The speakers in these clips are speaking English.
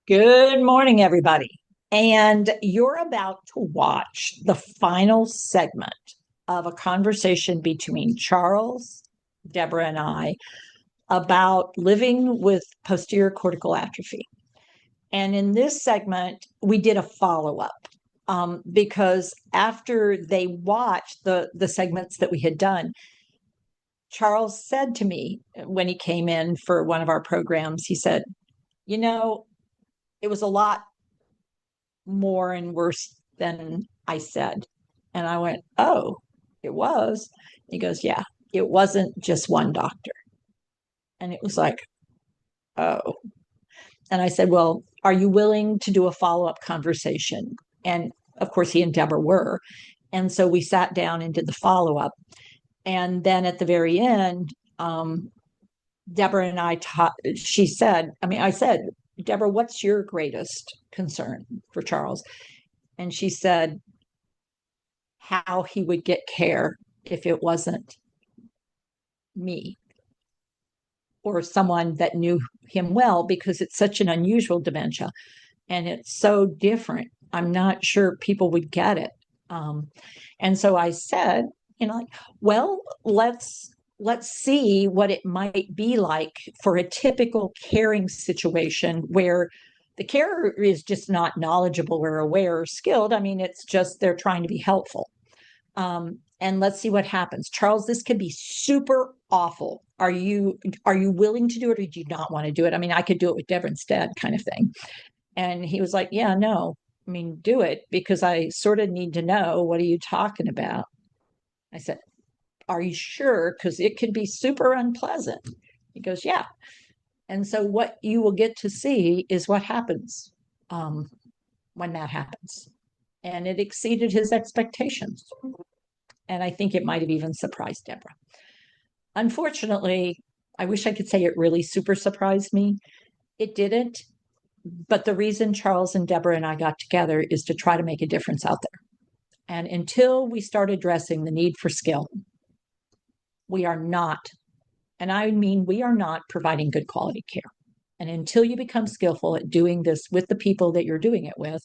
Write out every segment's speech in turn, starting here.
Good morning, everybody. And you're about to watch the final segment of a conversation between Charles, Deborah, and I about living with posterior cortical atrophy. And in this segment, we did a follow up because after they watched the segments that we had done, Charles said to me when he came in for one of our programs, he said, You know, it was a lot more and worse than I said. And I went, Oh, it was. He goes, Yeah, it wasn't just one doctor. And it was like, Oh. And I said, Well, are you willing to do a follow up conversation? And of course, he and Deborah were. And so we sat down and did the follow up. And then at the very end, Deborah and I taught, she said, I said, Deborah, what's your greatest concern for Charles? And she said, how he would get care if it wasn't me or someone that knew him well, because it's such an unusual dementia and it's so different. I'm not sure people would get it. And so I said, like, well, let's see what it might be like for a typical caring situation where the carer is just not knowledgeable or aware or skilled. It's just they're trying to be helpful. And let's see what happens. Charles, this could be super awful. Are you willing to do it, or do you not want to do it? I could do it with Deborah instead, kind of thing. And he was like, Yeah, no, do it, because I sort of need to know, what are you talking about? I said, Are you sure? Because it could be super unpleasant. He goes, Yeah. And so what you will get to see is what happens um, when that happens. And it exceeded his expectations. And I think it might have even surprised Deborah. Unfortunately, I wish I could say it really super surprised me. It didn't. But the reason Charles and Deborah and I got together is to try to make a difference out there. And until we start addressing the need for skill, we are not, and I mean, we are not providing good quality care. And until you become skillful at doing this with the people that you're doing it with,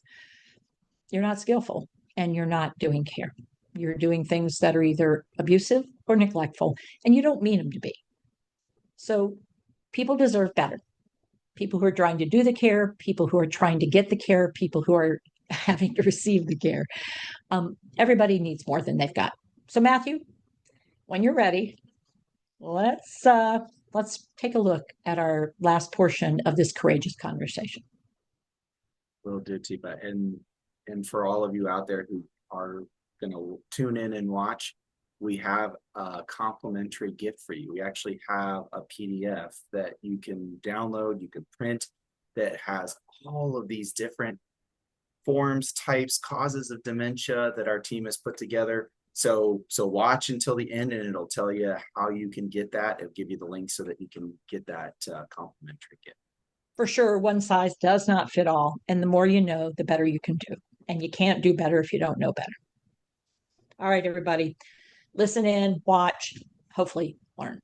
you're not skillful and you're not doing care. You're doing things that are either abusive or neglectful, and you don't mean them to be. So people deserve better. People who are trying to do the care, people who are trying to get the care, people who are having to receive the care. Everybody needs more than they've got. So Matthew, when you're ready, let's take a look at our last portion of this courageous conversation. Will do, Teepa. And for all of you out there who are going to tune in and watch, we have a complimentary gift for you. We actually have a PDF that you can download, you can print, that has all of these different forms, types, causes of dementia that our team has put together. So watch until the end, and it'll tell you how you can get that. It'll give you the link so that you can get that complimentary gift. For sure, one size does not fit all. And the more you know, the better you can do. And you can't do better if you don't know better. All right, everybody, listen in, watch, hopefully learn.